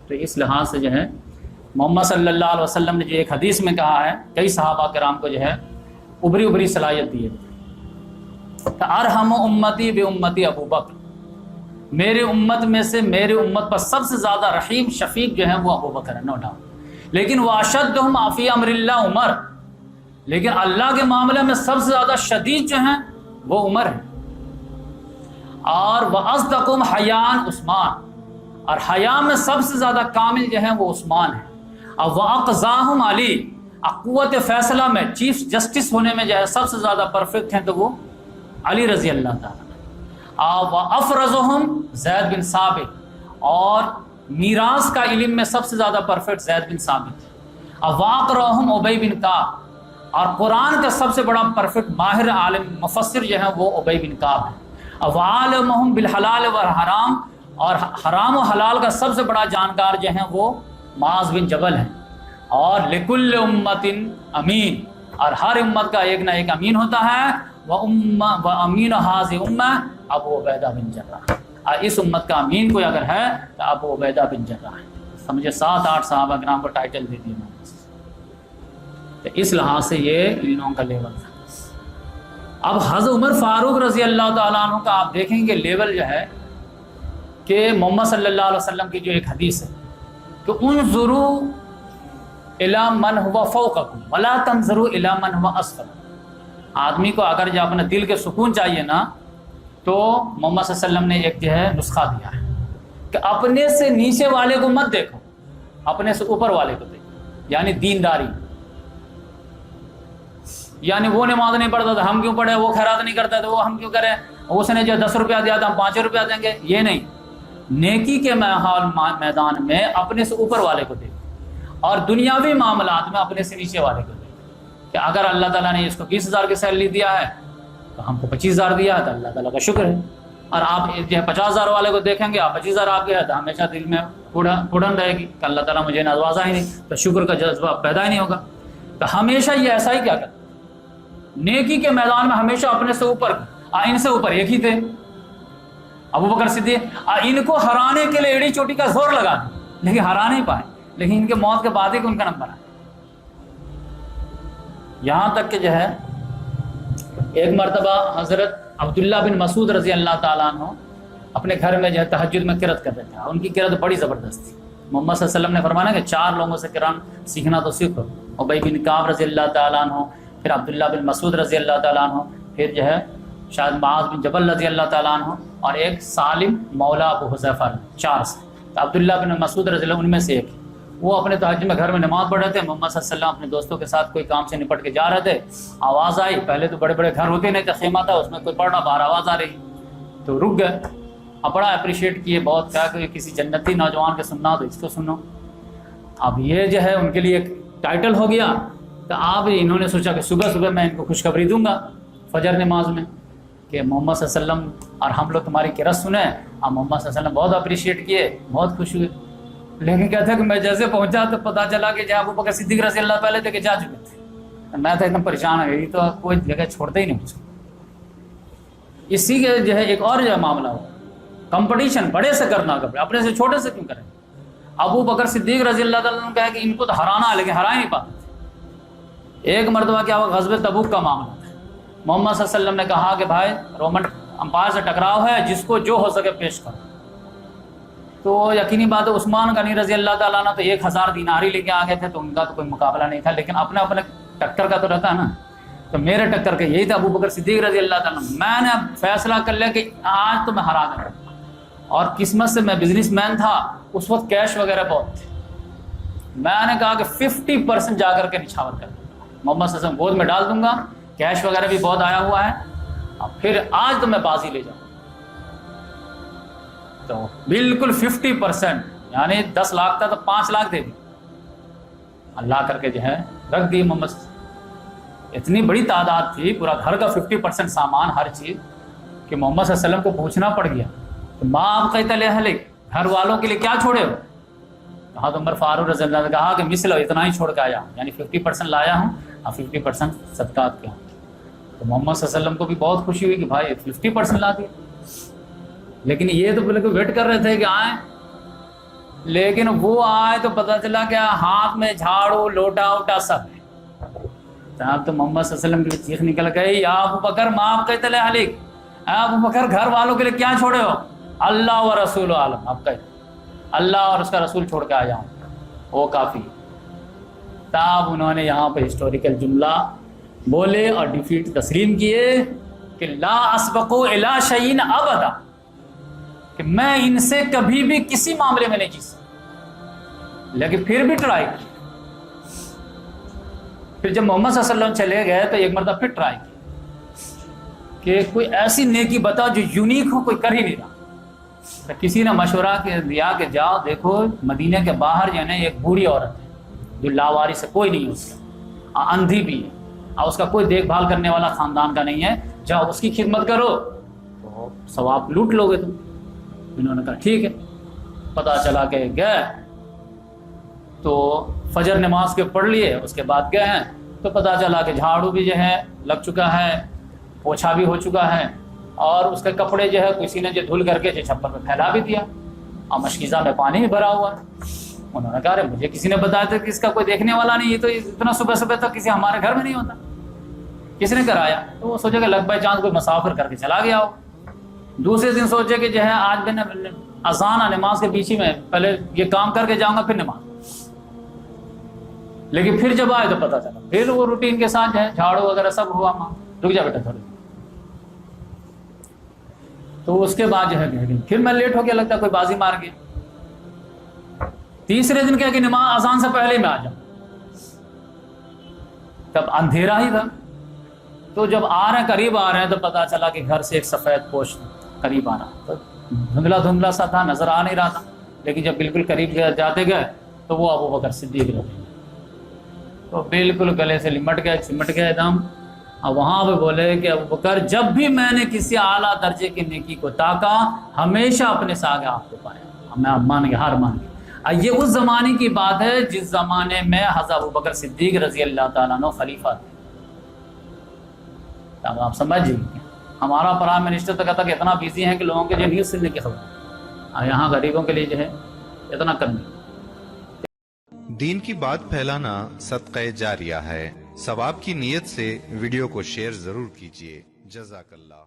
تو اس لحاظ سے جو ہے محمد صلی اللہ علیہ وسلم نے جو ایک حدیث میں کہا ہے، کئی صحابہ کرام کو جو ہے ابری صلاحیت دی ہے کہ ارحم امتی بے امتی ابو بکر، میرے امت میں سے میرے امت پر سب سے زیادہ رحیم شفیق جو ہے وہ ابو بکر ہے، نو ڈاؤٹ، لیکن واشدہم فی امر اللہ عمر، لیکن اللہ کے معاملے میں سب سے زیادہ شدید جو ہیں وہ عمر ہے، اور وَأَصْدَقُهُمْ حَيَاءً عثمان، اور حیا میں سب سے زیادہ کامل جو ہیں وہ عثمان ہے، اور وَأَقْضَاهُمْ علی، قوت فیصلہ میں چیف جسٹس ہونے میں جو ہے سب سے زیادہ پرفیکٹ ہیں تو وہ علی رضی اللہ تعالیٰ، اور وَأَفْرَزُهُمْ زید بن ثابت، اور میراث کا علم میں سب سے زیادہ پرفیکٹ زید بن ثابت، اور وَأَقْرَأُهُمْ ابی بن کعب، اور قرآن کا سب سے بڑا پرفیکٹ ماہر عالم مفسر جو ہے وہ ابی بن کعب ہے، وعالمہم بالحلال والحرام، اور حرام و حلال کا سب سے بڑا جانکار جو ہیں وہ معاذ بن جبل ہیں، اور لکل امت امین، اور ہر امت کا ایک نہ ایک امین ہوتا ہے، وامین ھذہ امہ ابو عبیدہ بن جراح، اور اس امت کا امین کوئی اگر ہے تو ابو عبیدہ بن جراح ہے، سمجھے 7-8 صحابہ کرام کو ٹائٹل دے دیے، تو اس لحاظ سے یہ ان لوگوں کا لیول تھا۔ اب حضرت عمر فاروق رضی اللہ تعالیٰ عنہ کا آپ دیکھیں گے لیول جو ہے کہ محمد صلی اللہ علیہ وسلم کی جو ایک حدیث ہے کہ انظروا الی من هو فوقکم ولا تنظروا الی من هو اسفل، آدمی کو اگر جو اپنے دل کے سکون چاہیے نا تو محمد صلی اللہ علیہ وسلم نے ایک جو ہے نسخہ دیا ہے کہ اپنے سے نیچے والے کو مت دیکھو، اپنے سے اوپر والے کو دیکھو، یعنی دینداری، یعنی وہ نماز نہیں پڑھتا تو ہم کیوں پڑھیں، وہ خیرات نہیں کرتا تو وہ ہم کیوں کریں، اس نے جو 10 روپیہ دیا تو ہم 5 روپیہ دیں گے، یہ نہیں، نیکی کے میدان میں اپنے سے اوپر والے کو دیکھو، اور دنیاوی معاملات میں اپنے سے نیچے والے کو دیکھو، کہ اگر اللہ تعالیٰ نے اس کو 20,000 کی سیلری دیا ہے تو ہم کو 25,000 دیا ہے تو اللہ تعالیٰ کا شکر ہے، اور آپ جو ہے 50,000 والے کو دیکھیں گے، آپ 25,000 آپ کے ہے تو ہمیشہ دل میں پڑن رہے گی کہ اللہ تعالیٰ مجھے نوازا ہی نہیں، تو شکر کا جذبہ پیدا ہی نہیں ہوگا، تو ہمیشہ یہ ایسا ہی کیا کرتا، نیکی کے میدان میں ہمیشہ اپنے سے اوپر، ان سے اوپر ایک ہی تھے ابو بکر صدیق، ان کو ہرانے کے لیے ایڑی چوٹی کا زور لگا دیا لیکن ہرا نہیں پائے، لیکن ان کے موت کے بعد ہی ان کا نمبر آیا، یہاں تک کہ جو ہے ایک مرتبہ حضرت عبداللہ بن مسعود رضی اللہ تعالیٰ عنہ اپنے گھر میں جو ہے تہجد میں قرأت کرتے تھے، ان کی قرأت بڑی زبردست تھی، محمد صلی اللہ علیہ وسلم نے فرمایا کہ 4 لوگوں سے قرآن سیکھنا تو سیکھو، ابی بن کعب رضی اللہ تعالیٰ عنہ، پھر عبداللہ بن مسعود رضی اللہ تعالیٰ عنہ، پھر جو ہے شاید معاذ بن جبل رضی اللہ تعالیٰ عنہ، اور ایک سالم مولا ابو حذیفہ، 4 سے، تو عبداللہ بن مسعود رضی اللہ ان میں سے ایک، وہ اپنے تہجد میں گھر میں نماز پڑھ رہے تھے، محمد صلی اللہ علیہ وسلم اپنے دوستوں کے ساتھ کوئی کام سے نپٹ کے جا رہے تھے، آواز آئی، پہلے تو بڑے بڑے گھر ہوتے نہیں تھے، خیمہ تھا اس میں کوئی پڑھ رہا، باہر آواز آ رہی تو رک گئے، اب بڑا اپریشیٹ کیے، بہت کہا کہ کسی جنتی نوجوان کے سننا تو اس کو سنو، اب یہ جو ہے ان کے لیے ایک ٹائٹل ہو گیا، تو آپ انہوں نے سوچا کہ صبح میں ان کو خوشخبری دوں گا فجر نماز میں کہ محمد صلی اللہ علیہ وسلم اور ہم لوگ تمہاری قرأت سنیں، اور محمد صلی اللہ علیہ وسلم بہت اپریشیٹ کیے، بہت خوش ہوئے، لیکن کہتے ہیں کہ میں جیسے پہنچا تو پتہ چلا کہ جہاں ابو بکر صدیق رضی اللہ پہلے تھے کہ جا چکے تھے، میں تو ایک دم پریشان ہو گئی، تو کوئی جگہ چھوڑتے ہی نہیں مجھ کو، اسی کے جو ہے ایک اور جو معاملہ ہو، کمپٹیشن بڑے سے کرنا، اپنے سے چھوٹے سے کیوں کریں، ابو بکر صدیق رضی اللہ تعالیٰ عنہ کہا کہ ان کو تو ہرانا ہے لیکن ہرا ہی نہیں پاتے تھے۔ ایک مرتبہ کیا ہوا، غزوہ تبوک کا معاملہ تھا، محمد صلی اللہ علیہ وسلم نے کہا کہ بھائی رومن امپائر سے ٹکراؤ ہے، جس کو جو ہو سکے پیش کرو، تو یقینی بات ہے عثمان غنی رضی اللہ تعالیٰ عنہ تو 1,000 دیناری لے کے آ گئے تھے، تو ان کا تو کوئی مقابلہ نہیں تھا، لیکن اپنے اپنے ٹکر کا تو رہتا ہے نا، تو میرے ٹکر کا یہی تھا ابو بکر صدیق رضی اللہ تعالیٰ عنہ، میں نے فیصلہ کر لیا کہ آج تو میں ہرا دوں، اور قسمت سے میں بزنس مین تھا، اس وقت کیش وغیرہ بہت تھے، میں نے کہا کہ 50% جا کر کے نچھاور کر دوں گا، محمد صلی اللہ علیہ وسلم گود میں ڈال دوں گا، کیش وغیرہ بھی بہت آیا ہوا ہے، اور پھر آج تو میں بازی لے جاؤں، تو بالکل 50%، یعنی 10 لاکھ تھا تو 5 لاکھ دے دی، اللہ کر کے جو ہے رکھ دی محمد صلی اللہ علیہ وسلم، اتنی بڑی تعداد تھی، پورا گھر کا 50% سامان ہر چیز، کہ محمد صلی اللہ علیہ وسلم کو پوچھنا پڑ گیا تو ماں آپ کہتے لے ہلک، گھر والوں کے لیے کیا چھوڑے ہو، کہا تو عمر فاروق رضی اللہ عنہ نے کہا کہ مثل اتنا ہی چھوڑ کے آیا ہوں، یعنی 50% لایا ہوں اور 50% صدقات کے ہوں، تو محمد صلی اللہ علیہ وسلم کو بھی بہت خوشی ہوئی کہ بھائی 50% لا دیا، لیکن یہ تو بولے کہ ویٹ کر رہے تھے کہ آئیں، لیکن وہ آئے تو پتہ چلا کہ ہاتھ میں جھاڑو لوٹا ووٹا سب ہے. صاحب تو محمد صلی اللہ علیہ وسلم کی چیخ نکل گئی, یا ابو بکر معاف کہتے لے حلیق, ابو بکر گھر والوں کے لیے کیا چھوڑے ہو, اللہ و رسول عالم, آپ کہتے اللہ اور اس کا رسول چھوڑ کے آ جاؤں وہ کافی. تب انہوں نے یہاں پہ ہسٹوریکل جملہ بولے اور ڈیفیٹ تسلیم کیے کہ لا اسبقو الی شیء ابدا, کہ میں ان سے کبھی بھی کسی معاملے میں نہیں جیت سکتا. لیکن پھر بھی ٹرائی کی. پھر جب محمد صلی اللہ علیہ وسلم چلے گئے تو ایک مرتبہ پھر ٹرائی کی کہ کوئی ایسی نیکی بتا جو یونیک ہو, کوئی کر ہی نہیں رہا. تو کسی نے مشورہ دیا کہ جاؤ دیکھو مدینہ کے باہر جو ہے نا ایک بوڑھی عورت ہے جو لاوارث ہے, کوئی نہیں اس کا, اندھی بھی ہے, اور اس کا کوئی دیکھ بھال کرنے والا خاندان کا نہیں ہے, جاؤ اس کی خدمت کرو تو ثواب لوٹ لو گے تم. انہوں نے کہا ٹھیک ہے. پتہ چلا کہ گئے تو فجر نماز کے پڑھ لیے, اس کے بعد گئے ہیں تو پتہ چلا کہ جھاڑو بھی جو ہے لگ چکا ہے, پوچھا بھی ہو چکا ہے, اور اس کے کپڑے جو ہے کسی نے جو دھل کر کے جو چھپر پہ پھیلا بھی دیا, اور مشکیزہ میں پانی بھی بھرا ہوا ہے. انہوں نے کہا ارے مجھے کسی نے بتایا تھا کہ اس کا کوئی دیکھنے والا نہیں, یہ تو اتنا صبح صبح تک کسی ہمارے گھر میں نہیں ہوتا, کس نے کرایا؟ تو وہ سوچے کہ لگ بائی چانس کوئی مسافر کر کے چلا گیا ہو. دوسرے دن سوچے کہ جو ہے آج میں نے اذان اور نماز کے بیچ میں پہلے یہ کام کر کے جاؤں گا پھر نماز. لیکن پھر جب آئے تو پتہ چلا پھر وہ روٹین کے ساتھ جو ہے جھاڑو وغیرہ سب ہوا. ماں رک جا بیٹا تھوڑی. تو اس کے بعد جو ہے پھر میں لیٹ ہو گیا, لگتا ہے کوئی بازی مار گیا. تیسرے دن کیا کہ نماز اذان سے پہلے میں آ جاؤں. تب اندھیرا ہی تھا, تو جب آ رہے ہیں قریب آ رہے ہیں تو پتہ چلا کہ گھر سے ایک سفید پوش قریب آ رہا. تو دھندلا دھندلا سا تھا, نظر آ نہیں رہا تھا, لیکن جب بالکل قریب جاتے گئے تو وہ ابو بکر صدیق رہے. تو بالکل گلے سے لمٹ گئے, چمٹ گئے ایک دم, اور وہاں پہ بولے کہ ابو بکر جب بھی میں نے کسی اعلیٰ درجے کی نیکی کو تاکا ہمیشہ اپنے سے آگے آپ کو پایا, میں مان گیا, ہار مان گیا. یہ اس زمانے کی بات ہے جس زمانے میں حضرت ابو بکر صدیق رضی اللہ تعالیٰ عنہ خلیفہ تھے. اب آپ سمجھیے ہمارا پرائم منسٹر تو کہتا کہ اتنا بیزی ہے کہ لوگوں کے لیے نیوز سننے کی خبر, یہاں غریبوں کے لیے جو ہے اتنا کم نہیں. دین کی بات پھیلانا صدقہ جاریہ ہے. ثواب کی نیت سے ویڈیو کو شیئر ضرور کیجیے. جزاک اللہ.